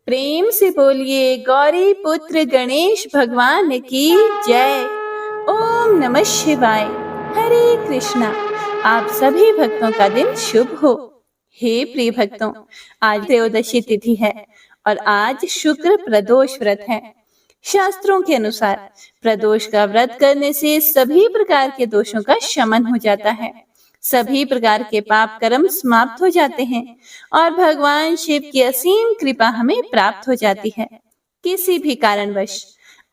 प्रेम से बोलिए गौरी पुत्र गणेश भगवान की जय। ओम नमः शिवाय। हरे कृष्णा। आप सभी भक्तों का दिन शुभ हो। हे प्रिय भक्तों, आज त्रयोदशी तिथि है और आज शुक्र प्रदोष व्रत है। शास्त्रों के अनुसार प्रदोष का व्रत करने से सभी प्रकार के दोषों का शमन हो जाता है, सभी प्रकार के पाप कर्म समाप्त हो जाते हैं और भगवान शिव की असीम कृपा हमें प्राप्त हो जाती है। किसी भी कारणवश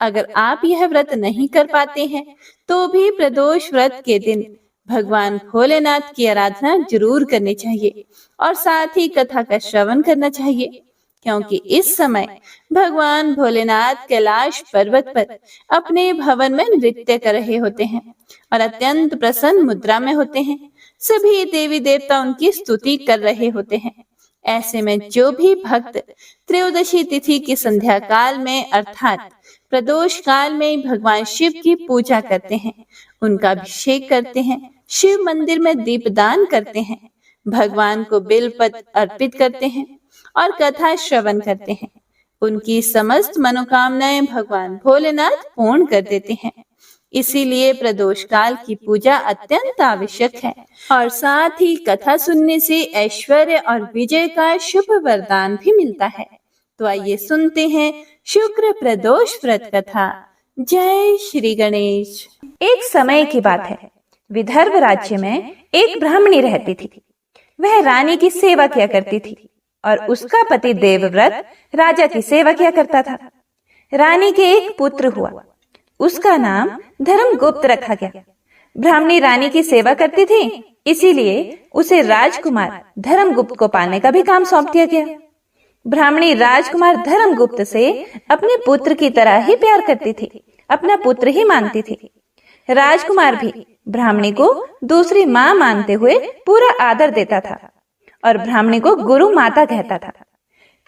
अगर आप यह व्रत नहीं कर पाते हैं तो भी प्रदोष व्रत के दिन भगवान भोलेनाथ की आराधना जरूर करनी चाहिए और साथ ही कथा का श्रवण करना चाहिए, क्योंकि इस समय भगवान भोलेनाथ कैलाश पर्वत पर अपने भवन में नृत्य कर रहे होते हैं और अत्यंत प्रसन्न मुद्रा में होते हैं। सभी देवी देवता उनकी स्तुति कर रहे होते हैं। ऐसे में जो भी भक्त त्रयोदशी तिथि की संध्या काल में अर्थात प्रदोष काल में भगवान शिव की पूजा करते हैं, उनका अभिषेक करते हैं, शिव मंदिर में दीपदान करते हैं, भगवान को बेलपत्र अर्पित करते हैं और कथा श्रवण करते हैं, उनकी समस्त मनोकामनाएं भगवान भोलेनाथ पूर्ण कर देते हैं। इसीलिए प्रदोष काल की पूजा अत्यंत आवश्यक है और साथ ही कथा सुनने से ऐश्वर्य और विजय का शुभ वरदान भी मिलता है। तो आइए सुनते हैं शुक्र प्रदोष व्रत कथा। जय श्री गणेश। एक समय की बात है, विदर्भ राज्य में एक ब्राह्मणी रहती थी। वह रानी की सेवा किया करती थी और उसका पति देवव्रत राजा की सेवा किया करता था। रानी के एक पुत्र हुआ, उसका नाम धर्मगुप्त रखा गया। ब्राह्मणी रानी की सेवा करती थी, इसीलिए उसे राजकुमार धर्मगुप्त को पालने का भी काम सौंप दिया गया। ब्राह्मणी राजकुमार धर्मगुप्त से अपने पुत्र की तरह ही प्यार करती थी, अपना पुत्र ही मानती थी। राजकुमार भी ब्राह्मणी को दूसरी माँ मानते हुए पूरा आदर देता था और ब्राह्मणी को गुरु माता कहता था।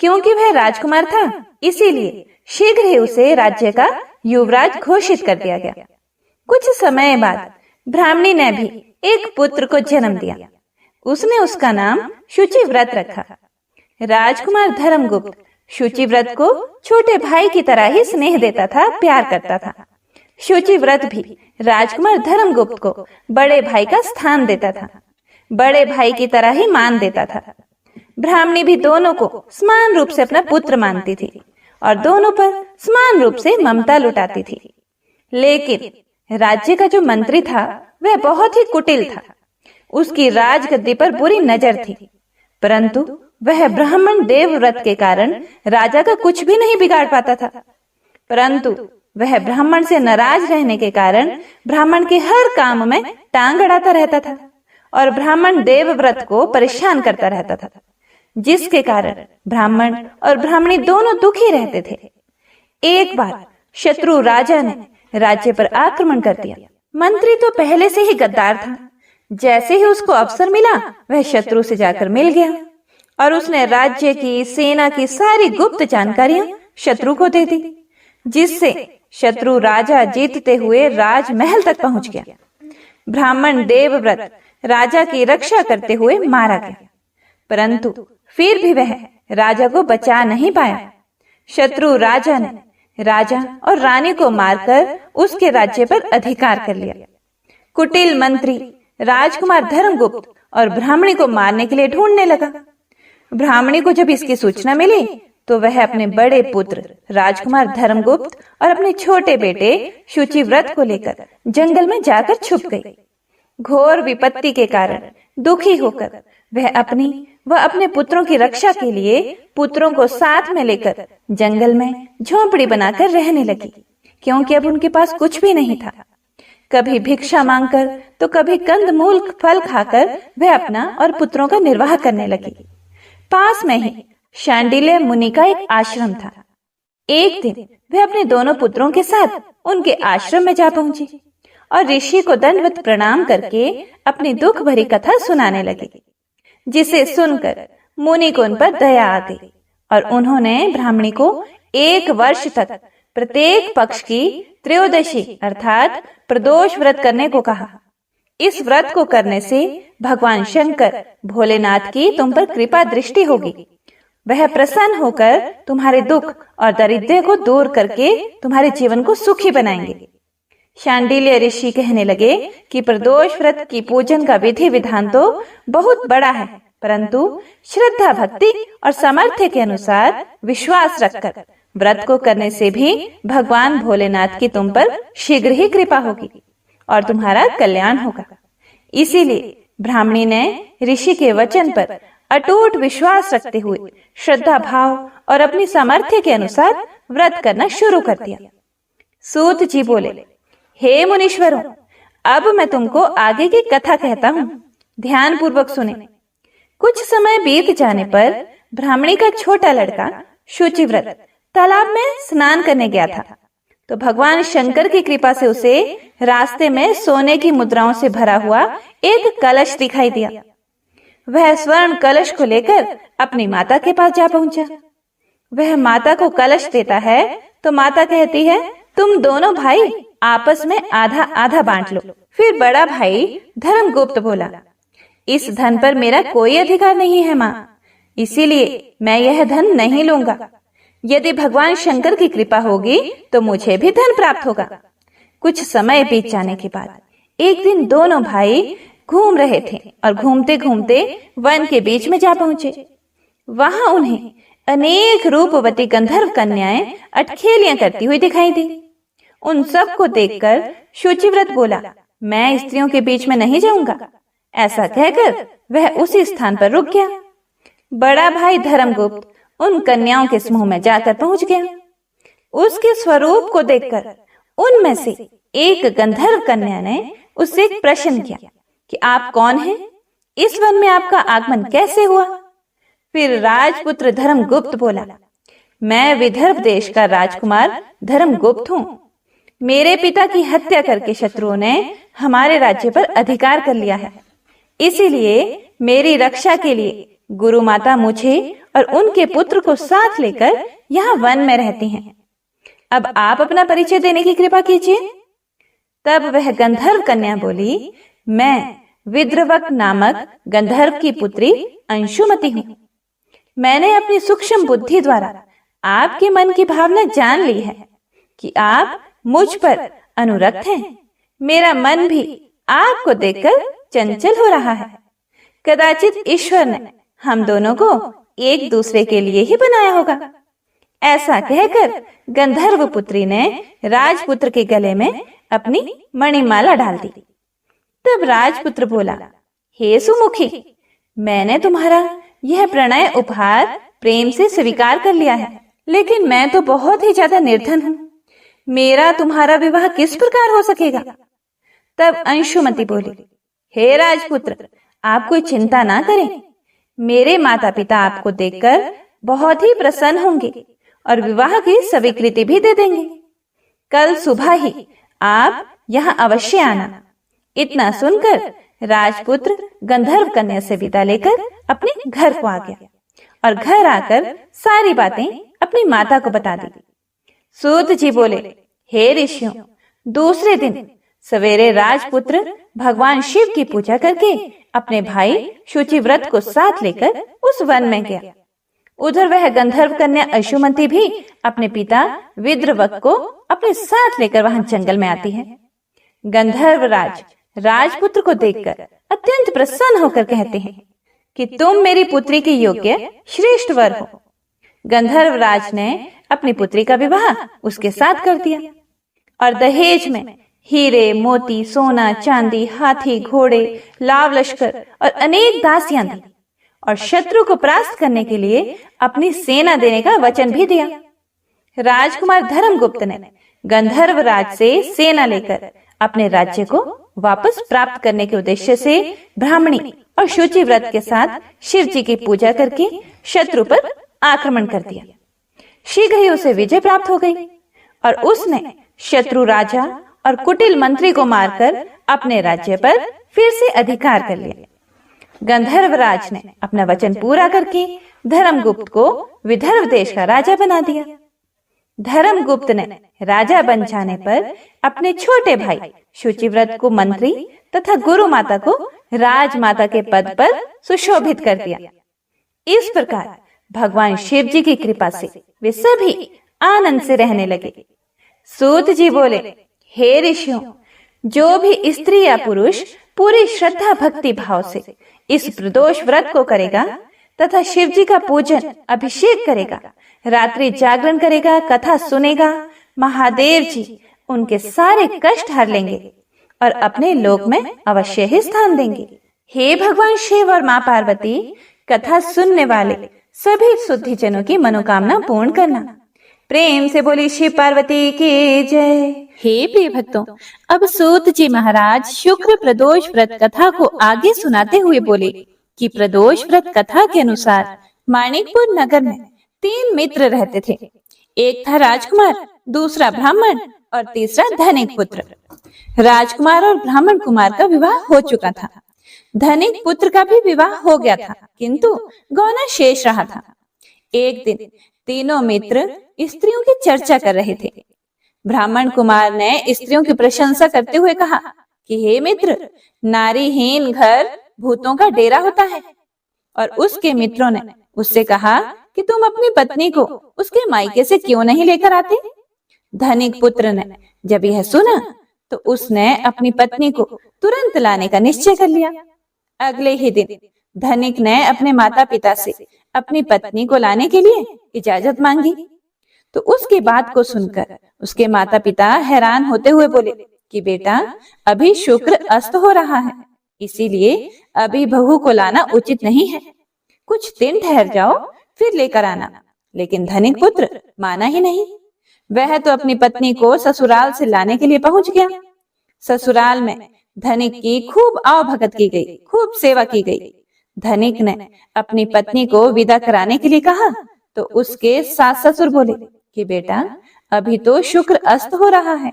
क्योंकि वह राजकुमार था, इसीलिए शीघ्र ही उसे राज्य का युवराज घोषित कर दिया गया। कुछ समय बाद ब्राह्मणी ने भी एक पुत्र को जन्म दिया। उसने उसका नाम शुचिव्रत रखा। राजकुमार धर्मगुप्त शुचिव्रत को छोटे भाई की तरह ही स्नेह देता था, प्यार करता था। शुचिव्रत भी राजकुमार धर्मगुप्त को बड़े भाई का स्थान देता था, बड़े भाई की तरह ही मान देता था। ब्राह्मणी भी दोनों को समान रूप से अपना पुत्र मानती थी और दोनों पर समान रूप से ममता लुटाती थी। लेकिन राज्य का जो मंत्री था वह बहुत ही कुटिल था। उसकी राजगद्दी पर बुरी नजर थी, परंतु वह ब्राह्मण देवव्रत के कारण राजा का कुछ भी नहीं बिगाड़ पाता था। परंतु वह ब्राह्मण से नाराज रहने के कारण ब्राह्मण के हर काम में टांग अड़ाता रहता था और ब्राह्मण देवव्रत को परेशान करता रहता था, जिसके कारण ब्राह्मण और ब्राह्मणी दोनों दुखी रहते थे। एक बार शत्रु राजा ने राज्य पर आक्रमण कर दिया। मंत्री तो पहले से ही गद्दार था। जैसे ही उसको अवसर मिला, वह शत्रु से जाकर मिल गया और उसने राज्य की, सेना की सारी गुप्त जानकारियां शत्रु को दे दी, जिससे शत्रु राजा जीतते हुए राजमहल तक पहुंच गया। ब्राह्मण देवव्रत राजा की रक्षा करते हुए मारा गया, परंतु फिर भी वह राजा को बचा नहीं पाया। शत्रु राजा ने राजा और रानी को मारकर उसके राज्य पर अधिकार कर लिया। कुटिल मंत्री राजकुमार धर्मगुप्त और ब्राह्मणी को मारने के लिए ढूंढने लगा। ब्राह्मणी को जब इसकी सूचना मिली तो वह अपने बड़े पुत्र राजकुमार धर्मगुप्त और अपने छोटे बेटे शुचिव्रत को लेकर जंगल में जाकर छुप गई। घोर विपत्ति के कारण दुखी होकर वह अपनी व अपने पुत्रों की रक्षा के लिए पुत्रों को साथ में लेकर जंगल में झोंपड़ी बनाकर रहने लगी, क्योंकि अब उनके पास कुछ भी नहीं था। कभी भिक्षा मांगकर तो कभी कंदमूल फल खाकर वह अपना और पुत्रों का निर्वाह करने लगी। पास में ही शांडिल्य मुनि का एक आश्रम था। एक दिन वह अपने दोनों पुत्रों के साथ उनके आश्रम में जा पहुंची और ऋषि को दंडवत प्रणाम करके अपनी दुख भरी कथा सुनाने लगी, जिसे सुनकर मुनि को उन पर दया आ गई और उन्होंने ब्राह्मणी को 1 वर्ष तक प्रत्येक पक्ष की त्रयोदशी अर्थात प्रदोष व्रत करने को कहा। इस व्रत को करने से भगवान शंकर भोलेनाथ की तुम पर कृपा दृष्टि होगी, वह प्रसन्न होकर तुम्हारे दुख और दरिद्र को दूर करके तुम्हारे जीवन को सुखी बनाएंगे। शांडिल्य ऋषि कहने लगे कि प्रदोष व्रत की पूजन का विधि विधान तो बहुत बड़ा है, परंतु श्रद्धा भक्ति और सामर्थ्य के अनुसार विश्वास रखकर व्रत को करने से भी भगवान भोलेनाथ की तुम पर शीघ्र ही कृपा होगी और तुम्हारा कल्याण होगा। इसीलिए ब्राह्मणी ने ऋषि के वचन पर अटूट विश्वास रखते हुए श्रद्धा भाव और अपनी सामर्थ्य के अनुसार व्रत करना शुरू कर दिया। सूत जी बोले, हे मुनीश्वरों, अब मैं तुमको आगे की कथा कहता हूँ, ध्यान पूर्वक सुने। कुछ समय बीत जाने पर ब्राह्मणी का छोटा लड़का शुचिव्रत तालाब में स्नान करने गया था, तो भगवान शंकर की कृपा से उसे रास्ते में सोने की मुद्राओं से भरा हुआ एक कलश दिखाई दिया। वह स्वर्ण कलश को लेकर अपनी माता के पास जा पहुंचा। वह माता को कलश देता है तो माता कहती है, तुम दोनों भाई आपस में आधा आधा बांट लो। फिर बड़ा भाई धर्मगुप्त बोला, इस धन पर मेरा कोई अधिकार नहीं है माँ, इसीलिए मैं यह धन नहीं लूंगा। यदि भगवान शंकर की कृपा होगी तो मुझे भी धन प्राप्त होगा। कुछ समय बीत जाने के बाद एक दिन दोनों भाई घूम रहे थे और घूमते घूमते वन के बीच में जा पहुंचे। वहां उन्हें अनेक रूपवती गंधर्व कन्याएं अटखेलियां करती हुई दिखाई दी। उन सब को देखकर शुचिव्रत बोला, मैं स्त्रियों के बीच में नहीं जाऊंगा। ऐसा कहकर वह उसी स्थान पर रुक गया। बड़ा भाई धर्मगुप्त उन कन्याओं के समूह में जाकर पहुंच गया। उसके स्वरूप को देखकर उनमें से एक गंधर्व कन्या ने उससे एक प्रश्न किया कि आप कौन हैं? इस वन में आपका आगमन कैसे हुआ? फिर राजपुत्र धर्मगुप्त बोला, मैं विदर्भ देश का राजकुमार धर्मगुप्त हूँ। मेरे पिता की हत्या करके शत्रुओं ने हमारे राज्य पर अधिकार कर लिया है, इसीलिए मेरी रक्षा के लिए गुरु माता मुझे और उनके पुत्र को साथ लेकर यहाँ वन में रहती हैं। अब आप अपना परिचय देने की कृपा कीजिए। तब वह गंधर्व कन्या बोली, मैं विद्रवक नामक गंधर्व की पुत्री अंशुमति हूँ। मैंने अपनी सूक्ष्म बुद्धि द्वारा आपके मन की भावना जान ली है कि आप मुझ पर अनुरक्त हैं। मेरा मन भी आपको देखकर चंचल हो रहा है। कदाचित ईश्वर ने हम दोनों को एक दूसरे के लिए ही बनाया होगा। ऐसा कहकर गंधर्व पुत्री ने राजपुत्र के गले में अपनी मणिमाला डाल दी। तब राजपुत्र बोला, हे सुमुखी, मैंने तुम्हारा यह प्रणय उपहार प्रेम से स्वीकार कर लिया है, लेकिन मैं तो बहुत ही ज्यादा निर्धन हूँ। मेरा तुम्हारा विवाह किस प्रकार हो सकेगा? तब अंशुमति बोली, हे राजपुत्र, आप कोई चिंता ना करें। मेरे माता पिता आपको देखकर बहुत ही प्रसन्न होंगे और विवाह की स्वीकृति भी दे देंगे। कल सुबह ही आप यहाँ अवश्य आना। इतना सुनकर राजपुत्र गंधर्व कन्या से विदा लेकर अपने घर को आ गया और घर आकर सारी बातें अपनी माता को बता दी। सूत जी बोले, हे ऋषियों, दूसरे दिन सवेरे राजपुत्र भगवान शिव की पूजा करके अपने भाई शुचिव्रत को साथ लेकर उस वन में गया। उधर वह गंधर्व कन्या अंशुमति भी अपने पिता विद्रवक को अपने साथ लेकर वहां जंगल में आती है। गंधर्व राज राजपुत्र को देखकर अत्यंत प्रसन्न होकर कहते हैं कि तुम मेरी पुत्री के योग्य श्रेष्ठ वर हो। गंधर्व राज ने अपनी पुत्री का विवाह उसके साथ कर दिया और दहेज में हीरे, मोती, सोना, चांदी, हाथी, घोड़े, लाव लश्कर और अनेक दासियां दी और शत्रु को परास्त करने के लिए अपनी सेना देने का वचन भी दिया। राजकुमार धर्मगुप्त ने गंधर्व राज से सेना लेकर अपने राज्य को वापस प्राप्त करने के उद्देश्य से ब्राह्मणी और शुचिव्रत के साथ शिव जी की पूजा करके शत्रु पर आक्रमण कर दिया। शीघ्र ही उसे विजय प्राप्त हो गई और उसने शत्रु राजा और कुटिल मंत्री को मारकर अपने राज्य पर फिर से अधिकार कर लिया। गंधर्व राज ने अपना वचन पूरा करके धर्मगुप्त को विदर्भ देश का राजा बना दिया। धर्मगुप्त ने राजा बन जाने पर अपने छोटे भाई शुचिव्रत को मंत्री तथा गुरु माता को राजमाता के पद पर सुशोभित कर दिया। इस प्रकार भगवान शिव जी की कृपा से वे सभी आनंद से रहने लगे। सूत जी बोले, हे ऋषियों, जो भी स्त्री या पुरुष पूरी श्रद्धा भक्ति भाव से इस प्रदोष व्रत को करेगा तथा शिव जी का पूजन अभिषेक करेगा, रात्रि जागरण करेगा, कथा सुनेगा, महादेव जी उनके सारे कष्ट हर लेंगे और अपने लोक में अवश्य ही स्थान देंगे। हे भगवान शिव और माँ पार्वती, कथा सुनने वाले सभी शुद्धि जनों की मनोकामना पूर्ण करना। प्रेम से बोली शिव पार्वती की जय। हे प्रिय भक्तों, अब सूत जी महाराज शुक्र प्रदोष व्रत कथा को आगे सुनाते हुए बोले कि प्रदोष व्रत कथा के अनुसार माणिकपुर नगर में 3 मित्र रहते थे। एक था राजकुमार, दूसरा ब्राह्मण और तीसरा धनिक पुत्र। राजकुमार और ब्राह्मण कुमार का विवाह हो चुका था। धनिक पुत्र का भी विवाह हो गया था, किंतु गौना शेष रहा था। एक दिन तीनों मित्र स्त्रियों की चर्चा कर रहे थे। ब्राह्मण कुमार ने स्त्रियों की प्रशंसा करते हुए कहा कि हे मित्र, नारीहीन घर भूतों का डेरा होता है। और उसके मित्रों ने उससे कहा कि तुम अपनी पत्नी को उसके मायके से क्यों नहीं लेकर आते। धनिक पुत्र ने जब यह सुना तो उसने अपनी पत्नी को तुरंत लाने का निश्चय कर लिया। अगले ही दिन धनिक ने अपने माता पिता से अपनी पत्नी को लाने के लिए इजाजत मांगी। तो उसकी बात को सुनकर उसके माता पिता हैरान होते हुए बोले कि बेटा, अभी शुक्र अस्त हो रहा है, इसीलिए अभी बहू को लाना उचित नहीं है। कुछ दिन ठहर जाओ, फिर लेकर आना। लेकिन धनिक पुत्र माना ही नहीं। वह तो अपनी पत्नी को ससुराल से लाने के लिए पहुंच गया। ससुराल में धनिक की खूब आवभगत की गई, खूब सेवा की गई। धनिक ने अपनी पत्नी को विदा कराने के लिए कहा तो उसके सास ससुर बोले कि बेटा, अभी तो शुक्र अस्त हो रहा है,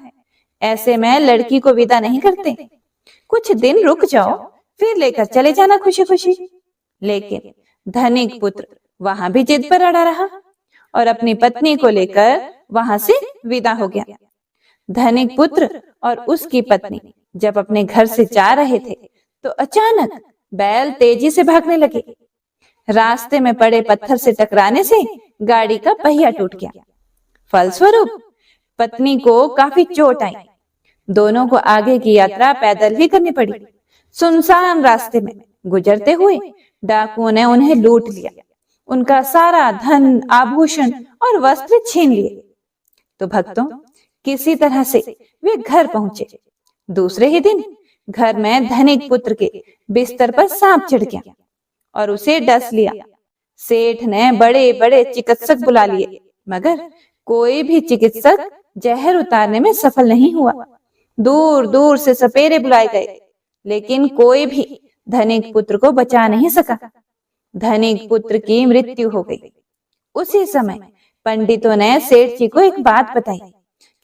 ऐसे में लड़की को विदा नहीं करते। कुछ दिन रुक जाओ, फिर लेकर चले जाना खुशी खुशी। लेकिन धनिक पुत्र वहां भी जिद पर अड़ा रहा और अपनी पत्नी को लेकर वहां से विदा हो गया। धनिक पुत्र और उसकी पत्नी जब अपने घर से जा रहे थे तो अचानक बैल तेजी से भागने लगे। रास्ते में पड़े पत्थर से टकराने से गाड़ी का पहिया टूट गया। फलस्वरूप पत्नी को काफी चोट आई। दोनों को आगे की यात्रा पैदल ही करनी पड़ी। सुनसान रास्ते में गुजरते हुए डाकुओं ने उन्हें लूट लिया। उनका सारा धन, आभूषण और वस्त्र छीन लिए। तो भक्तों, किसी तरह से वे घर पहुंचे। दूसरे ही दिन घर में धनिक पुत्र के बिस्तर पर सांप चढ़ गया और उसे डस लिया। सेठ ने बड़े बड़े चिकित्सक बुला लिए, मगर कोई भी चिकित्सक जहर उतारने में सफल नहीं हुआ। दूर दूर से सपेरे बुलाए गए, लेकिन कोई भी धनिक पुत्र को बचा नहीं सका। धनिक पुत्र की मृत्यु हो गई। उसी समय पंडितों ने सेठ जी को एक बात बताई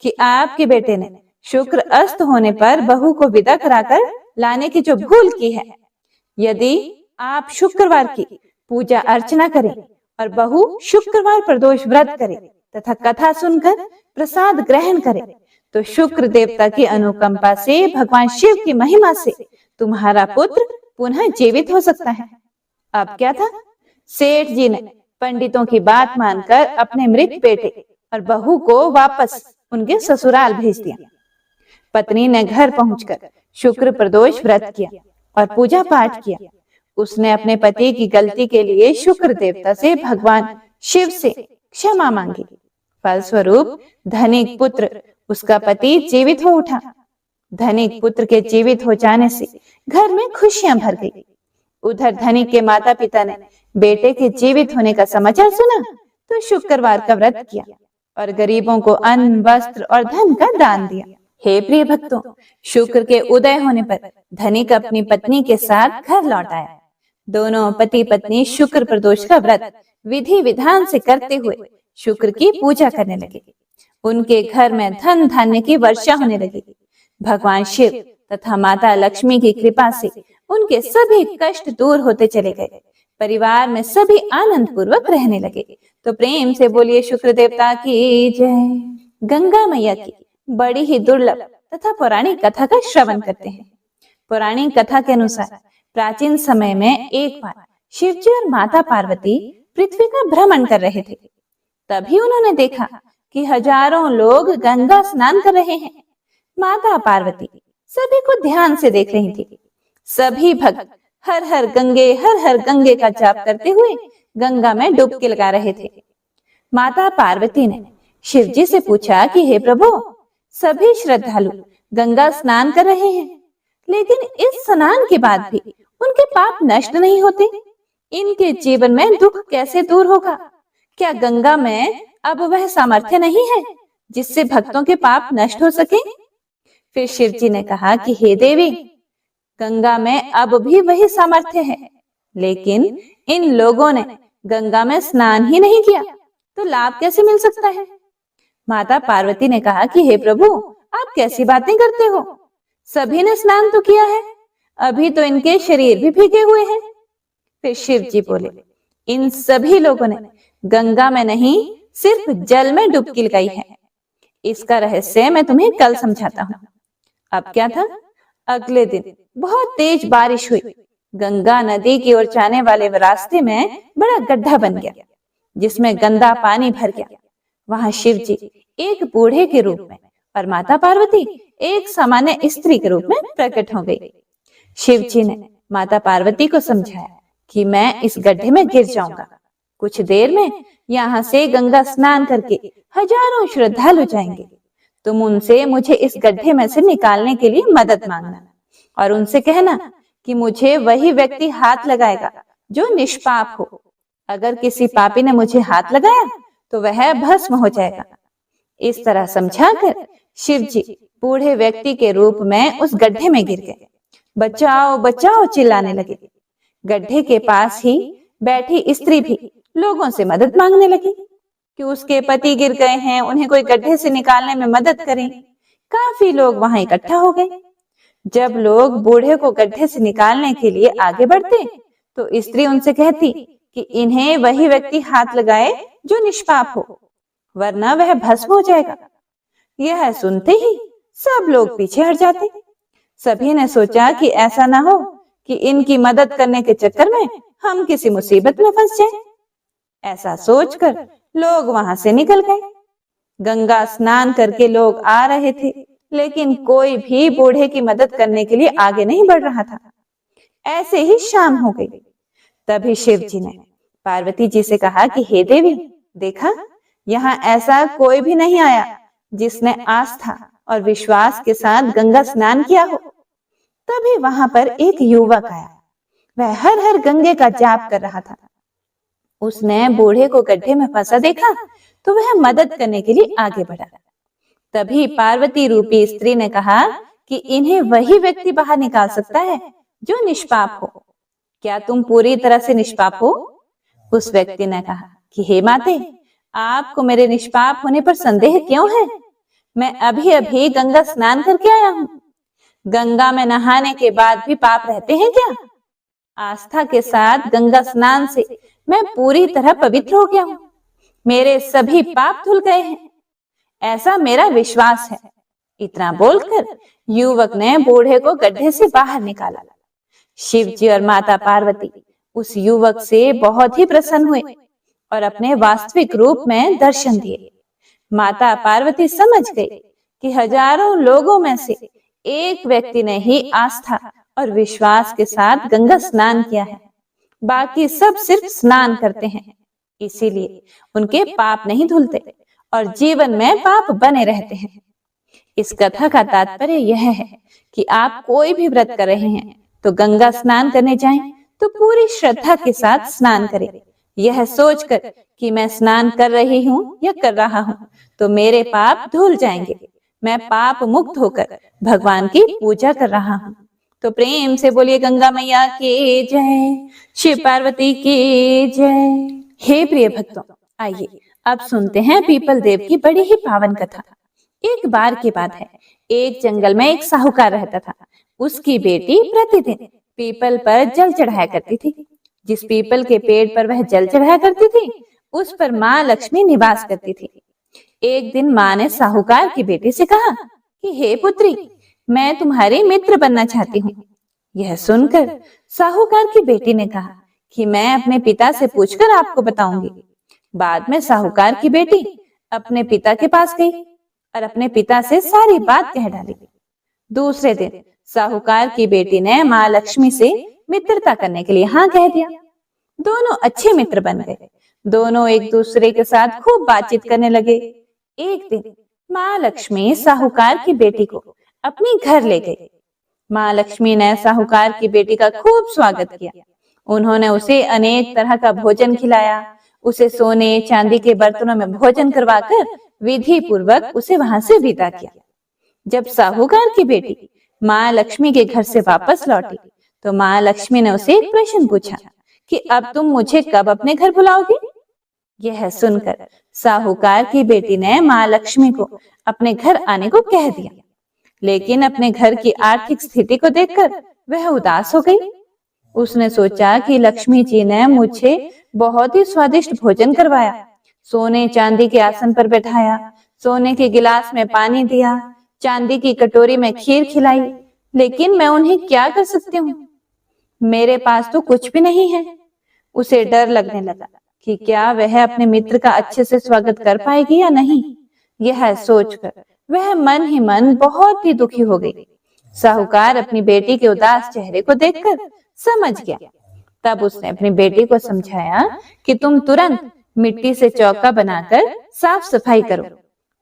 कि आपके बेटे ने शुक्र अस्त होने पर बहू को विदा कराकर लाने की जो भूल की है, यदि आप शुक्रवार की पूजा अर्चना करें और बहू शुक्रवार प्रदोष व्रत करे तथा कथा सुनकर प्रसाद ग्रहण करे, तो शुक्र देवता की अनुकंपा से, भगवान शिव की महिमा से तुम्हारा पुत्र पुनः जीवित हो सकता है। अब क्या था, सेठ जी ने पंडितों की बात मानकर अपने मृत बेटे और बहू को वापस उनके ससुराल भेज दिया। पत्नी ने घर पहुंचकर शुक्र प्रदोष व्रत किया और पूजा पाठ किया। उसने अपने पति की गलती के लिए शुक्र देवता से, भगवान शिव से क्षमा मांगी। फलस्वरूप धनिक पुत्र, उसका पति, जीवित हो उठा। धनिक पुत्र के जीवित हो जाने से घर में खुशियां भर गई। उधर धनिक के माता पिता ने बेटे के जीवित होने का समाचार सुना तो शुक्रवार का व्रत किया और गरीबों को अन्न, वस्त्र और धन का दान दिया। हे प्रिय भक्तों, शुक्र के उदय होने पर धनिक अपनी पत्नी के साथ घर लौट आया। दोनों पति पत्नी शुक्र प्रदोष का व्रत विधि विधान से करते हुए शुक्र की पूजा करने लगे। उनके घर में धन धान्य की वर्षा होने लगी। भगवान शिव तथा माता लक्ष्मी की कृपा से उनके सभी कष्ट दूर होते चले गए। परिवार में सभी आनंद पूर्वक रहने लगे। तो प्रेम से बोलिए शुक्र देवता की जय। गंगा मैया की बड़ी ही दुर्लभ तथा पौराणिक कथा का श्रवण करते हैं। पौराणिक कथा के अनुसार प्राचीन समय में एक बार शिवजी और माता पार्वती पृथ्वी का भ्रमण कर रहे थे। तभी उन्होंने देखा कि हजारों लोग गंगा स्नान कर रहे हैं। माता पार्वती सभी को ध्यान से देख रही थी। सभी भक्त हर हर गंगे का जाप करते हुए गंगा में डुबकी लगा रहे थे। माता पार्वती ने शिव जी से पूछा कि हे प्रभु, सभी श्रद्धालु गंगा स्नान कर रहे हैं, लेकिन इस स्नान के बाद भी उनके पाप नष्ट नहीं होते। इनके जीवन में दुख कैसे दूर होगा? क्या गंगा में अब वह सामर्थ्य नहीं है जिससे भक्तों के पाप नष्ट हो सके? फिर शिव जी ने कहा कि हे देवी, गंगा में अब भी वही सामर्थ्य है, लेकिन इन लोगों ने गंगा में स्नान ही नहीं किया, तो लाभ कैसे मिल सकता है? माता पार्वती ने कहा कि हे प्रभु, आप कैसी बातें करते हो? सभी ने स्नान तो किया है, अभी तो इनके शरीर भी भीगे हुए हैं। फिर शिव जी बोले, इन सभी लोगों ने गंगा में नहीं, सिर्फ जल में डुबकी लगाई है। इसका रहस्य मैं तुम्हें कल समझाता हूँ। अब क्या था? अगले दिन बहुत तेज बारिश हुई। गंगा नदी की ओर जाने वाले रास्ते में बड़ा गड्ढा बन गया, जिसमें गंदा पानी भर गया। वहां शिव जी एक बूढ़े के रूप में और माता पार्वती एक सामान्य स्त्री के रूप में प्रकट हो गई। शिव जी ने माता पार्वती को समझाया कि मैं इस गड्ढे में गिर जाऊंगा। कुछ देर में यहाँ से गंगा स्नान करके हजारों श्रद्धालु जाएंगे। तुम उनसे मुझे इस गड्ढे में से निकालने के लिए मदद मांगना और उनसे कहना कि मुझे वही व्यक्ति हाथ लगाएगा जो निष्पाप हो। अगर किसी पापी ने मुझे हाथ लगाया तो वह भस्म हो जाएगा। इस तरह समझाकर शिव जी बूढ़े व्यक्ति के रूप में उस गड्ढे में गिर गए। बचाओ बचाओ चिल्लाने लगे। गड्ढे के पास ही बैठी स्त्री भी लोगों से मदद मांगने लगी कि उसके पति गिर गए हैं, उन्हें कोई गड्ढे से निकालने में मदद करें। काफी लोग वहां इकट्ठा हो गए। जब लोग बूढ़े को गड्ढे से निकालने के लिए आगे बढ़ते तो स्त्री उनसे कहती कि इन्हें वही व्यक्ति हाथ लगाए जो निष्पाप हो, वरना वह भस्म हो जाएगा। यह सुनते ही सब लोग पीछे हट जाते। सभी ने सोचा कि ऐसा ना हो कि इनकी मदद करने के चक्कर में हम किसी मुसीबत में फंस जाएं। ऐसा सोचकर लोग वहां से निकल गए। गंगा स्नान करके लोग आ रहे थे, लेकिन कोई भी बूढ़े की मदद करने के लिए आगे नहीं बढ़ रहा था। ऐसे ही शाम हो गई। तभी शिव जी ने पार्वती जी से कहा कि हे देवी, देखा, यहाँ ऐसा कोई भी नहीं आया जिसने आस्था और विश्वास के साथ गंगा स्नान किया हो। तभी वहां पर एक युवक आया। वह हर गंगे का जाप कर रहा था। उसने बूढ़े को गड्ढे में फंसा देखा तो वह मदद करने के लिए आगे बढ़ा। तभी पार्वती रूपी स्त्री ने कहा कि इन्हें वही व्यक्ति बाहर निकाल सकता है जो निष्पाप हो। क्या तुम पूरी तरह से निष्पाप हो? उस व्यक्ति ने कहा कि हे माते, आपको मेरे निष्पाप होने पर संदेह क्यों है? मैं अभी अभी गंगा स्नान करके आया हूँ। गंगा में नहाने के बाद भी पाप रहते हैं क्या? आस्था के साथ गंगा स्नान से मैं पूरी तरह पवित्र हो गया हूँ। मेरे सभी पाप धुल गए हैं, ऐसा मेरा विश्वास है। इतना बोलकर युवक ने बूढ़े को गड्ढे से बाहर निकाला। शिव जी और माता पार्वती उस युवक से बहुत ही प्रसन्न हुए और अपने वास्तविक रूप में दर्शन दिए। माता पार्वती समझ गई कि हजारों लोगों में से एक व्यक्ति ने ही आस्था और विश्वास के साथ गंगा स्नान किया है। बाकी सब सिर्फ स्नान करते हैं, इसीलिए उनके पाप नहीं धुलते और जीवन में पाप बने रहते हैं। इस कथा का तात्पर्य यह है कि आप कोई भी व्रत कर रहे हैं तो गंगा स्नान करने जाएं तो पूरी श्रद्धा के साथ स्नान करें, यह सोचकर कि मैं स्नान कर रही हूँ या कर रहा हूँ तो मेरे पाप धुल जाएंगे, मैं पाप मुक्त होकर भगवान की पूजा कर रहा हूँ। तो प्रेम से बोलिए गंगा मैया की जय, शिव पार्वती की जय। हे प्रिय भक्तों, आइए अब सुनते हैं पीपल देव की बड़ी ही पावन कथा। एक बार की बात है, एक जंगल में एक साहूकार रहता था। उसकी बेटी प्रतिदिन पीपल पर जल चढ़ाया करती थी। जिस पीपल के पेड़ पर वह जल चढ़ाया करती थी, उस पर माँ लक्ष्मी निवास करती थी। एक दिन माँ ने साहूकार की बेटी से कहा कि हे पुत्री, मैं तुम्हारी मित्र बनना चाहती हूँ। यह सुनकर साहूकार की बेटी ने कहा कि मैं अपने पिता से पूछकर आपको बताऊंगी। बाद में साहूकार की बेटी अपने पिता के पास गई और अपने पिता से सारी बात कह डाली। दूसरे दिन साहूकार की बेटी ने माँ लक्ष्मी से मित्रता करने के लिए हाँ कह दिया। दोनों अच्छे मित्र बन गए। दोनों एक दूसरे के साथ खूब बातचीत करने लगे। एक दिन माँ लक्ष्मी साहूकार की बेटी को अपने घर ले गई। माँ लक्ष्मी ने साहूकार की बेटी का खूब स्वागत किया। उन्होंने उसे अनेक तरह का भोजन खिलाया। उसे सोने चांदी के बर्तनों में भोजन करवाकर विधि पूर्वक उसे वहां से विदा किया। जब साहूकार की बेटी माँ लक्ष्मी के घर से वापस लौटी तो माँ लक्ष्मी ने उसे एक प्रश्न पूछा कि अब तुम मुझे कब अपने घर बुलाओगे। यह सुनकर साहूकार की बेटी ने माँ लक्ष्मी को अपने घर आने को कह दिया, लेकिन अपने घर की आर्थिक स्थिति को देखकर वह उदास हो गई। उसने सोचा कि लक्ष्मी जी ने मुझे बहुत ही स्वादिष्ट भोजन करवाया, सोने चांदी के आसन पर बैठाया, सोने के गिलास में पानी दिया, चांदी की कटोरी में खीर खिलाई, लेकिन मैं उन्हें क्या कर सकती हूँ, मेरे पास तो कुछ भी नहीं है। उसे डर लगने लगा कि क्या वह अपने मित्र का अच्छे से स्वागत कर पाएगी या नहीं। यह सोचकर वह मन ही मन बहुत ही दुखी हो गई। साहूकार अपनी बेटी के उदास चेहरे को देखकर समझ गया। तब उसने अपनी बेटी को समझाया कि तुम तुरंत मिट्टी से चौका बनाकर साफ सफाई करो,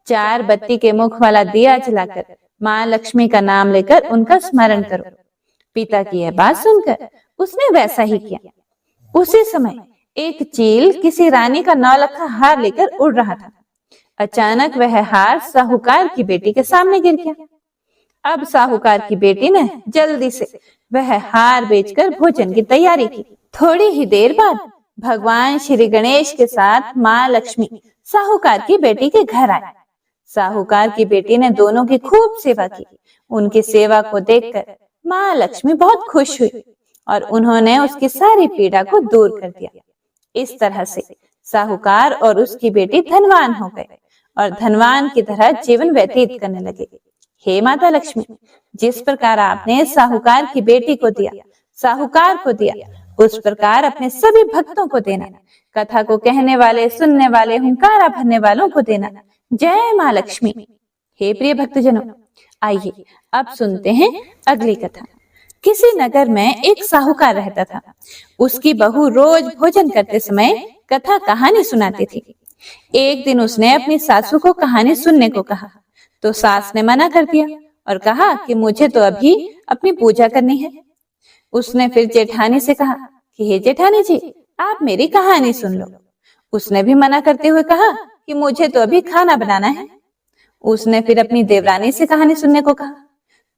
4 बत्ती के मुख वाला दिया जलाकर माँ लक्ष्मी का नाम लेकर उनका स्मरण करो। पिता की यह बात सुनकर उसने वैसा ही किया। उसी समय एक चील किसी रानी का 9 लखा हार लेकर उड़ रहा था। अचानक वह हार साहूकार की बेटी के सामने गिर गया। अब साहूकार की बेटी ने जल्दी से वह हार बेचकर भोजन की तैयारी की। थोड़ी ही देर बाद भगवान श्री गणेश के साथ माँ लक्ष्मी साहूकार की बेटी के घर आए। साहूकार की बेटी ने दोनों की खूब सेवा की। उनकी सेवा को देखकर माँ लक्ष्मी बहुत खुश हुई और उन्होंने उसकी सारी पीड़ा को दूर कर दिया। इस तरह से साहूकार और उसकी बेटी धनवान हो गए और धनवान की तरह जीवन व्यतीत करने लगे। हे माता लक्ष्मी, जिस प्रकार आपने साहूकार की बेटी को दिया, साहूकार को दिया, उस प्रकार अपने सभी भक्तों को देना। कथा को कहने वाले, सुनने वाले, हुंकारा भरने वालों को देना। जय माँ लक्ष्मी। हे प्रिय भक्तजनों, आइए अब सुनते हैं अगली कथा। किसी नगर में एक साहूकार रहता था। उसकी बहू रोज भोजन करते समय कथा कहानी सुनाती थी। एक दिन उसने अपनी सासू को कहानी सुनने को कहा तो सास ने मना कर दिया और कहा कि मुझे तो अभी अपनी पूजा करनी है। उसने फिर जेठानी से कहा कि हे जेठानी जी, आप मेरी कहानी सुन लो। उसने भी मना करते हुए कहा कि मुझे तो अभी खाना बनाना है। उसने फिर अपनी देवरानी से कहानी सुनने को कहा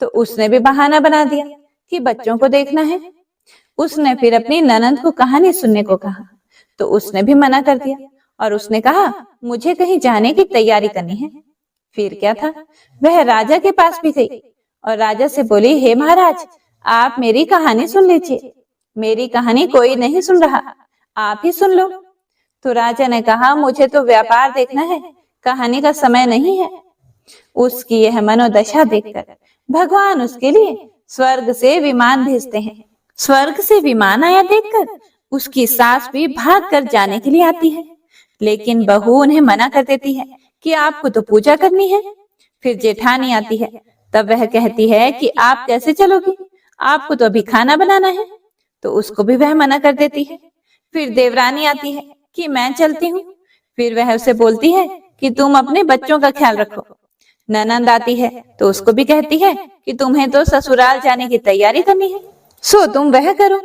तो उसने भी बहाना बना दिया कि बच्चों को देखना है। उसने फिर अपनी ननंद को कहानी सुनने को कहा तो उसने भी मना कर दिया और उसने कहा मुझे कहीं जाने की तैयारी करनी है। फिर क्या था, वह राजा के पास भी गई और राजा से बोली, हे महाराज, आप मेरी कहानी सुन लीजिए। मेरी कहानी कोई नहीं सुन रहा, आप ही सुन लो। तो राजा ने कहा, मुझे तो व्यापार देखना है, कहानी का समय नहीं है। उसकी यह मनोदशा देखकर भगवान उसके लिए स्वर्ग से विमान भेजते हैं। स्वर्ग से विमान आया देखकर उसकी सास भी भाग कर जाने के लिए आती है, लेकिन बहू उन्हें मना कर देती है कि आपको तो पूजा करनी है। फिर जेठानी आती है, तब वह कहती है कि आप कैसे चलोगी, आपको तो अभी खाना बनाना है, तो उसको भी वह मना कर देती है। फिर देवरानी आती है कि मैं चलती हूँ। फिर वह उसे बोलती है कि तुम अपने बच्चों का ख्याल रखो। ननंद आती है तो उसको भी कहती है कि तुम्हें तो ससुराल जाने की तैयारी करनी है, सो तुम वह करो।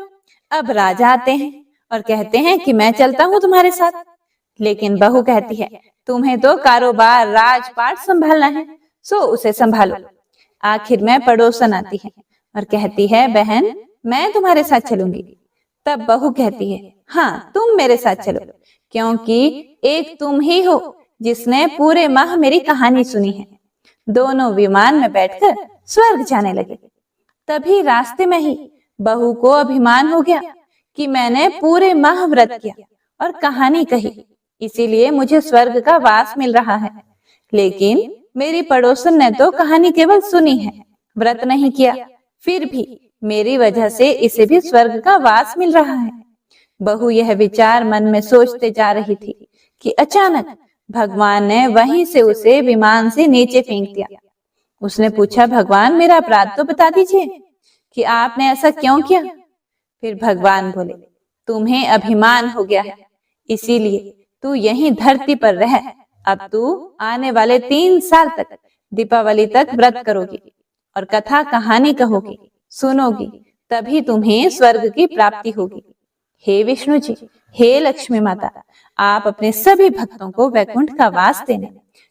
अब राजा आते हैं और कहते हैं कि मैं चलता हूँ तुम्हारे साथ, लेकिन बहू कहती है तुम्हें तो कारोबार राजपाट संभालना है, सो उसे संभालो। आखिर में पड़ोसन आती है और कहती है, बहन मैं तुम्हारे साथ चलूंगी। तब बहू कहती है, हाँ तुम मेरे साथ चलो, क्योंकि एक तुम ही हो जिसने पूरे माह मेरी कहानी सुनी है। दोनों विमान में बैठकर स्वर्ग जाने लगे। तभी रास्ते में ही बहू को अभिमान हो गया कि मैंने पूरे माह व्रत किया और कहानी कही, इसीलिए मुझे स्वर्ग का वास मिल रहा है। लेकिन मेरी पड़ोसन ने तो कहानी केवल सुनी है, व्रत नहीं किया, फिर भी मेरी वजह से इसे भी स्वर्ग का वास मिल रहा है। बहू यह विचार मन में सोचते जा रही थी कि अचानक भगवान ने वहीं से उसे विमान से नीचे फेंक दिया। उसने पूछा, भगवान मेरा अपराध तो बता दीजिए कि आपने ऐसा क्यों किया। फिर भगवान बोले, तुम्हें अभिमान हो गया है, इसीलिए तू यहीं धरती पर रह। अब तू आने वाले 3 साल तक दीपावली तक व्रत करोगी और कथा कहानी कहोगी, सुनोगी, तभी तुम्हें स्वर्ग की प्राप्ति होगी। हे विष्णु जी, हे लक्ष्मी माता, आप अपने सभी भक्तों को वैकुंठ का वास देना।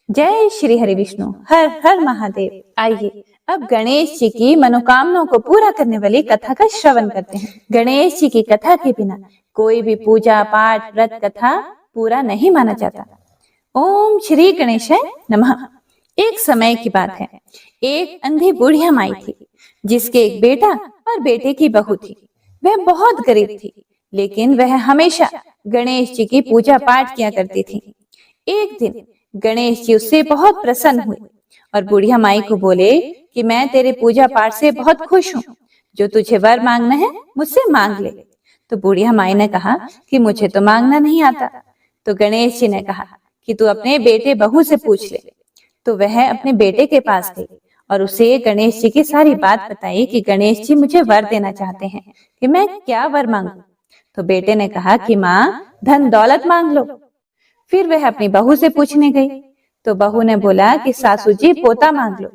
जय श्री हरि विष्णु, हर हर महादेव। आइए अब गणेश जी की मनोकामनाओं को पूरा करने वाली कथा का श्रवण करते हैं। गणेश जी की कथा के बिना कोई भी पूजा पाठ व्रत कथा पूरा नहीं माना जाता। ओम श्री गणेशाय नमः। एक समय की बात है, एक अंधी बुढ़िया माई थी जिसके एक बेटा और बेटे की बहू थी। वह बहुत गरीब थी, लेकिन वह हमेशा गणेश जी की पूजा पाठ किया करती थी। एक दिन गणेश जी उससे बहुत प्रसन्न हुए और बुढ़िया माई को बोले कि मैं तेरे पूजा पाठ से बहुत खुश हूँ, जो तुझे वर मांगना है मुझसे मांग ले। तो बुढ़िया माई ने कहा कि मुझे तो मांगना नहीं आता। तो गणेश जी ने कहा कि तू अपने बेटे बहू से पूछ ले। तो वह अपने बेटे के पास गई और उसे गणेश जी की सारी बात बताई कि गणेश जी मुझे वर देना चाहते हैं कि मैं क्या वर मांगू। तो बेटे ने कहा कि माँ धन दौलत मांग लो। फिर वह अपनी बहू से पूछने गई तो बहू ने बोला कि सासू जी पोता मांग लो।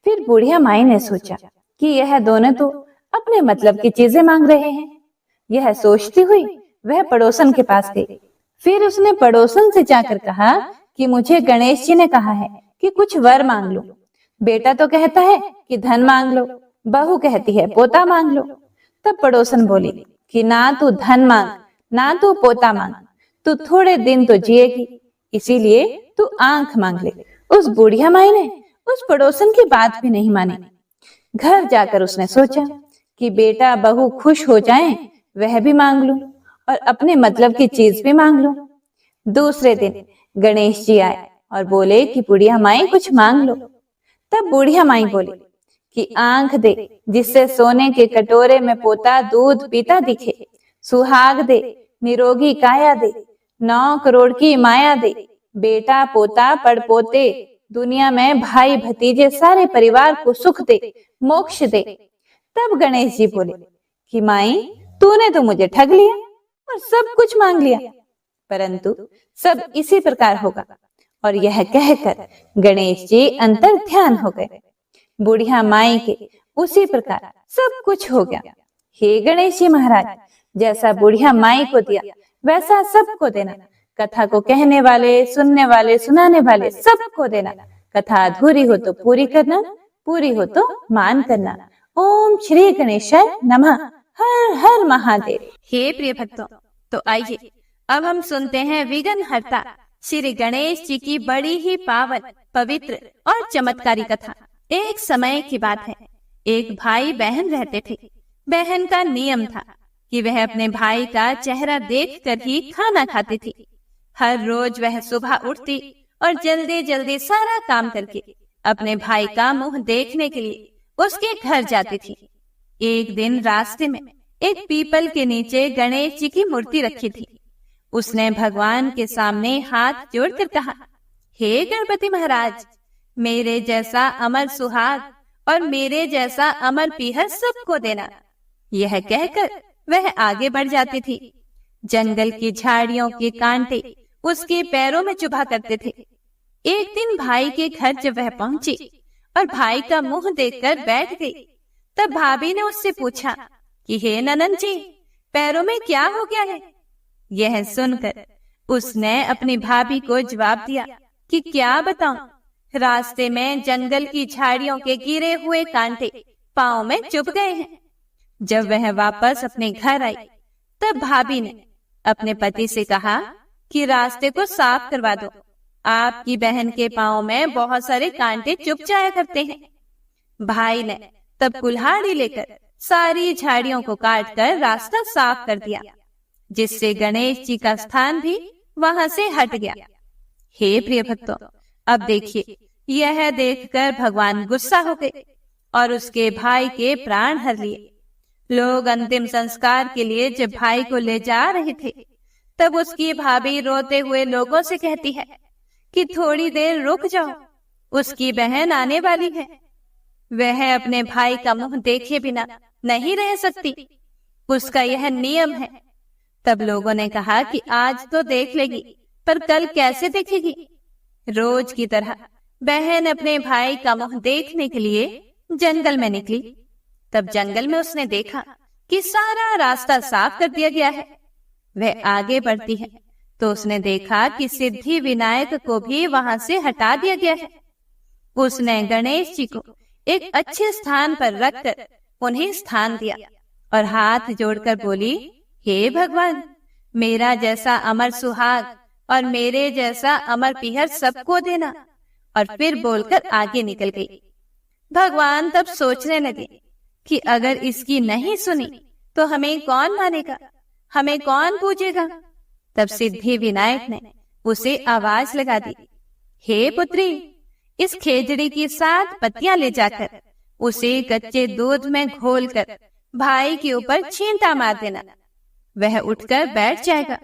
फिर बुढ़िया माई ने सोचा कि यह दोनों तो अपने मतलब की चीजें मांग रहे हैं। यह सोचती हुई वह पड़ोसन के पास गई। फिर उसने पड़ोसन से जाकर कहा कि मुझे गणेश जी ने कहा है कि कुछ वर मांग लो। बेटा तो कहता है कि धन मांग लो, बहू कहती है पोता मांग लो। तब पड़ोसन बोली कि ना तू धन मांग ना तू पोता मांग, तू थोड़े दिन तो जिएगी, इसीलिए तू आंख मांग ले। उस बुढ़िया माई ने उस पड़ोसन की बात भी नहीं मानी। घर जाकर उसने सोचा कि बेटा बहू खुश हो जाएं, वह भी मांग लूं और अपने मतलब की चीज भी मांग लूं। दूसरे दिन गणेश जी आए और बोले कि बुढ़िया माई कुछ मांग लो। तब बुढ़िया माई बोली कि आंख दे जिससे सोने के कटोरे में पोता दूध पीता दिखे, सुहाग दे निरोगी काया दे, 9 करोड़ की माया दे, बेटा पोता पड़पोते दुनिया में भाई भतीजे सारे परिवार को सुख दे, मोक्ष दे। तब गणेश जी बोले कि माई तूने तो मुझे ठग लिया और सब कुछ मांग लिया, परंतु सब इसी प्रकार होगा। और यह कहकर गणेश जी अंतर ध्यान हो गए। बुढ़िया माई के उसी प्रकार सब कुछ हो गया। हे गणेश जी महाराज, जैसा बुढ़िया माई को दिया वैसा सबको देना। कथा को कहने वाले, सुनने वाले, सुनाने वाले सबको देना। कथा अधूरी हो तो पूरी करना, पूरी हो तो मान करना। ओम श्री गणेशाय नमः। हर हर महादेव। हे प्रिय भक्तों, तो आइए अब हम सुनते हैं विघ्न हर्ता श्री गणेश जी की बड़ी ही पावन, पवित्र और चमत्कारी कथा। एक समय की बात है, एक भाई बहन रहते थे। बहन का नियम था कि वह अपने भाई का चेहरा देखकर ही खाना खाती थी। हर रोज वह सुबह उठती और जल्दी जल्दी सारा काम करके अपने भाई का मुंह देखने के लिए उसके घर जाती थी। एक दिन रास्ते में एक पीपल के नीचे गणेश जी की मूर्ति रखी थी। उसने भगवान के सामने हाथ जोड़कर कहा, हे गणपति महाराज, मेरे जैसा अमर सुहाग और मेरे जैसा अमर पीहर सबको देना। यह कहकर वह आगे बढ़ जाती थी। जंगल की झाड़ियों के कांटे उसके पैरों में चुभा करते थे। एक दिन भाई के घर जब वह पहुंची और भाई का मुंह देखकर बैठ गई, तब भाभी ने उससे पूछा कि हे ननद जी, पैरों में क्या हो गया है। यह सुनकर उसने अपनी भाभी को जवाब दिया कि क्या बताऊं, रास्ते में जंगल की झाड़ियों के गिरे हुए कांटे पांव में चुभ गए हैं। जब वह वापस अपने घर आई, तब भाभी ने अपने पति से कहा कि रास्ते को साफ करवा दो, आपकी बहन के पांव में बहुत सारे कांटे चुभ जाया करते हैं। भाई ने तब कुल्हाड़ी लेकर सारी झाड़ियों को काटकर रास्ता साफ कर दिया, जिससे गणेश जी का स्थान भी वहां से हट गया। हे प्रिय भक्तों, अब देखिए, यह देखकर भगवान गुस्सा हो गए और उसके भाई के प्राण हर लिए। लोग अंतिम संस्कार के लिए जब भाई को ले जा रहे थे, तब उसकी भाभी रोते हुए लोगों से कहती है कि थोड़ी देर रुक जाओ, उसकी बहन आने वाली है। वह अपने भाई का मुंह देखे बिना नहीं रह सकती, उसका यह नियम है। तब लोगों ने कहा कि आज तो देख लेगी, पर कल कैसे देखेगी। रोज की तरह बहन अपने भाई का मुंह देखने के लिए जंगल में निकली। तब जंगल में उसने देखा कि सारा रास्ता साफ कर दिया गया है। वह आगे बढ़ती है तो उसने देखा कि सिद्धि विनायक को भी वहां से हटा दिया गया है। उसने गणेश जी को एक अच्छे स्थान पर रखकर उन्हें स्थान दिया और हाथ जोड़कर बोली, हे भगवान, मेरा जैसा अमर सुहाग और मेरे जैसा अमर पीहर सबको देना। और फिर बोलकर आगे निकल गई। भगवान तब सोचने लगे कि अगर इसकी नहीं सुनी तो हमें कौन मानेगा, हमें कौन पूजेगा। तब सिद्धि विनायक ने उसे आवाज लगा दी, हे पुत्री, इस खेजड़ी की 7 पत्तियां ले जाकर उसे कच्चे दूध में घोलकर भाई के ऊपर छींटा मार देना, वह उठकर बैठ जाएगा।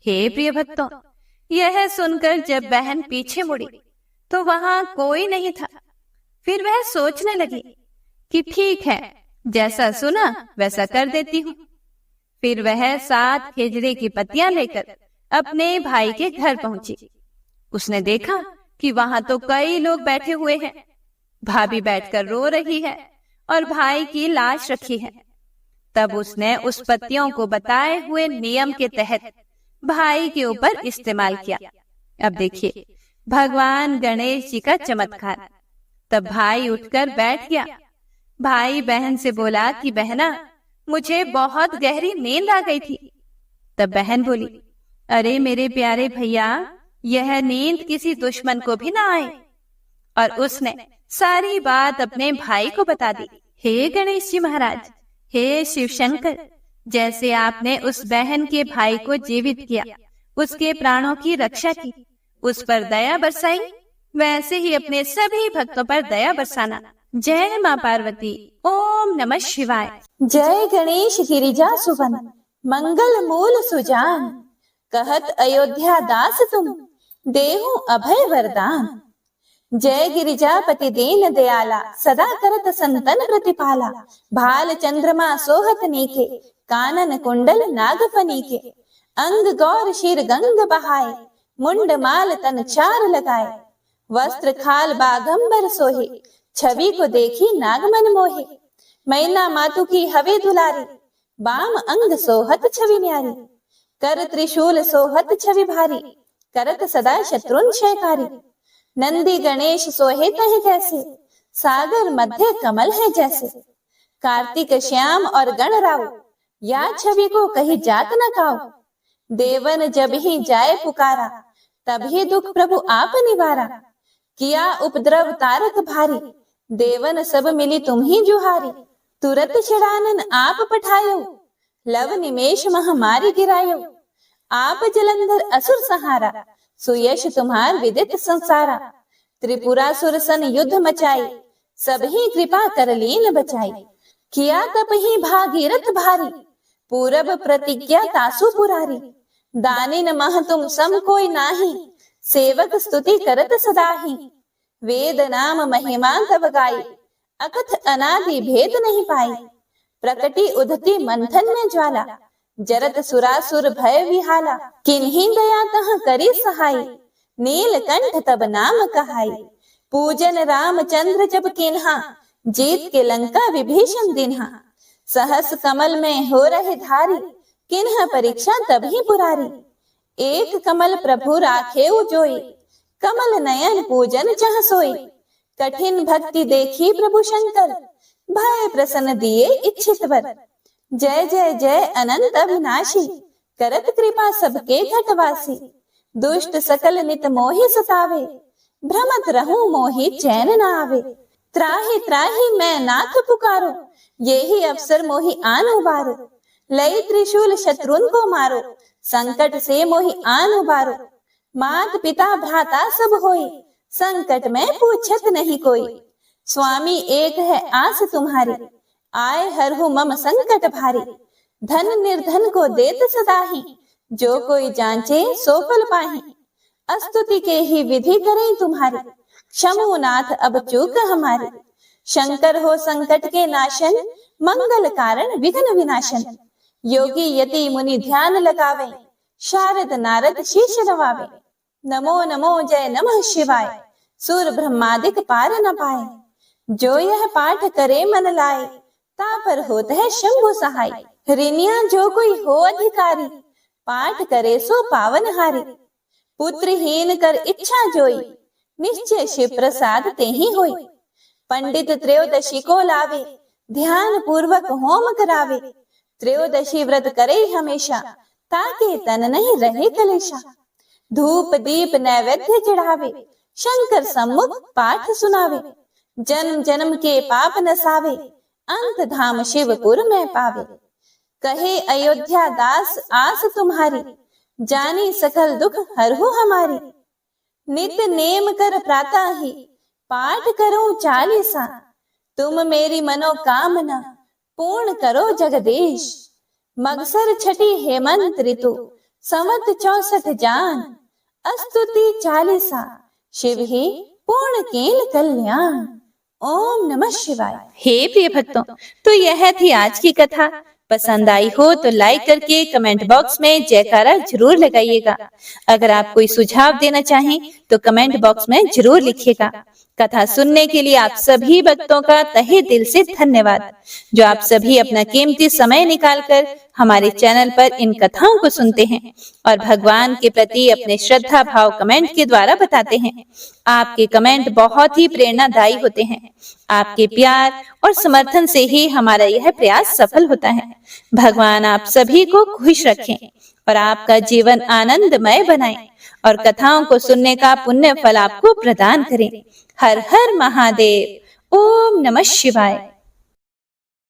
हे प्रिय भक्तों, यह सुनकर जब बहन पीछे मुड़ी तो वहां कोई नहीं था। फिर वह सोचने लगी कि ठीक है, जैसा सुना वैसा कर देती हूँ। फिर वह 7 खेजड़े की पत्तियां लेकर अपने भाई के घर पहुंची। उसने देखा कि वहां तो कई लोग बैठे हुए हैं। भाभी बैठकर रो रही है और भाई की लाश रखी है। तब उसने उस पत्तियों को बताए हुए नियम के तहत भाई के ऊपर इस्तेमाल किया। अब देखिए भगवान गणेश जी का चमत्कार। तब भाई उठकर बैठ गया। भाई बहन से बोला कि बहना, मुझे बहुत गहरी नींद आ गई थी। तब बहन बोली, अरे मेरे प्यारे भैया, यह नींद किसी दुश्मन को भी ना आए। और उसने सारी बात अपने भाई को बता दी। हे गणेश जी महाराज, हे शिव शंकर, जैसे आपने उस बहन के भाई को जीवित किया, उसके प्राणों की रक्षा की, उस पर दया बरसाई, वैसे ही अपने सभी भक्तों पर दया बरसाना। जय माँ पार्वती। ओम नमः शिवाय। जय गणेश गिरिजा सुवन, मंगल मूल सुजान, कहत अयोध्या दास तुम, देहु अभय वरदान। जय गिरिजापति दीन दयाला, सदा करत संतन प्रतिपाला। भाल चंद्रमा सोहत नीके, कानन कुंडल नागफनी के। अंग गौर शिर गंग बहाए, मुंड माल तन 4 लगाए। वस्त्र खाल बागंबर सोहे, छवि को देखी नागमन मोहे। मैना मातु की हवे दुलारी, बाम अंग सोहत छवि न्यारी। कर त्रिशूल सोहत छवि भारी, करत सदा शत्रुन क्षयकारी। नंदी गणेश सोहे तह कैसे, सागर मध्य कमल है जैसे। कार्तिक श्याम और गण राव, या छवि को कही जात न काओ। देवन जब ही जाए पुकारा, तभी दुख प्रभु आप निवारा। किया उपद्रव तारक भारी, देवन सब मिली तुम ही जुहारी। तुरत छड़ानन आप पठायो, लव निमेष महामारी गिरायो। आप जलंधर असुर सहारा, सुयश तुम्हार विदित संसारा। त्रिपुरासुर सन युद्ध मचाई, सबही कृपा कर लीन बचाई। किया तप ही भागीरथ भारी, पूरब प्रतिज्ञा तासु पुरारी। दानिन मह तुम सम कोई नाही, सेवक स्तुति करत सदाही। वेद नाम महिमा तब गाई, अकथ अनादि भेद नहीं पाई। प्रकटी उधती मंथन में ज्वाला, जरत सुरासुर भय विहाला। किन्हीं दया तह करी सहाय, नीलकंठ तब नाम कहाई। पूजन रामचंद्र जब किन्हा, जीत के लंका विभीषण दिन्हा। सहस कमल में हो रहे धारी, किन्ह परीक्षा तभी पुरारी। एक कमल प्रभु राखे जोई, कमल नयन पूजन चह सोई। कठिन भक्ति देखी प्रभु शंकर, भय प्रसन्न दिए इच्छित वर। जय जय जय अनंत अविनाशी, करत कृपा सबके घटवासी। दुष्ट सकल नित मोहि सतावे, भ्रमत रहूं मोहि चैन न आवे। त्राहि त्राहि मैं नाथ पुकारो, यही अवसर मोहि आन उबारो। लई त्रिशूल शत्रुन को मारो, संकट से मोहि आन उबारो। मात पिता भ्राता सब होई, संकट में पूछत नहीं कोई। स्वामी एक है आस तुम्हारी, आय हरहु मम संकट भारी, धन निर्धन को देत सदाही, जो कोई जांचे सो फल पाही, अस्तुति के ही विधि करें तुम्हारी, क्षमो नाथ अब चूक हमारी, शंकर हो संकट के नाशन, मंगल कारण विघ्न विनाशन, योगी यति मुनि ध्यान लगावे, शारद नारद शीश नवावे, नमो नमो जय नमः शिवाय, सूर ब्रह्मादिक पार न पाए, जो यह पाठ करे मन लाए, तापर होत है शंभु सहाय, ऋणिया जो कोई हो अधिकारी, पाठ करे सो पावन हारी, पुत्रहीन कर इच्छा जोई, निश्चय शिव प्रसाद ते ही होई, पंडित त्रयोदशी को लावे, ध्यान पूर्वक होम करावे, त्रयोदशी व्रत करे हमेशा, ताके तन नहीं रहे कलेशा, धूप दीप नैवेद्य चढ़ावे, शंकर सम्मुख पाठ सुनावे, जन्म जन्म के पाप नसावे, अंत धाम शिवपुर में पावे, कहे अयोध्या दास आस तुम्हारी, जानी सकल दुख हरहु हमारी, नित नेम कर प्रातः ही, पाठ करो चालीसा, तुम मेरी मनोकामना, पूर्ण करो जगदीश, मगसर छठी हेमंत ऋतु, संवत 64 जान, अस्तुति चालीसा, शिव ही पूर्ण केल कल्याण। ओम नमः शिवाय। हे प्रिय भक्तों, तो यह थी आज की कथा। पसंद आई हो तो लाइक करके कमेंट बॉक्स में जयकारा जरूर लगाइएगा। अगर आप कोई सुझाव देना चाहें तो कमेंट बॉक्स में जरूर लिखिएगा। कथा सुनने के लिए आप सभी भक्तों का तहे दिल से धन्यवाद, जो आप सभी अपना कीमती समय निकालकर हमारे चैनल पर इन कथाओं को सुनते हैं और भगवान के प्रति अपने श्रद्धा भाव कमेंट के द्वारा बताते हैं। आपके कमेंट बहुत ही प्रेरणादायी होते हैं। आपके प्यार और समर्थन से ही हमारा यह प्रयास सफल होता है। भगवान आप सभी को खुश रखें और आपका जीवन आनंदमय बनाएं और कथाओं को सुनने का पुण्य फल आपको प्रदान करें। हर हर महादेव। ओम नमः शिवाय।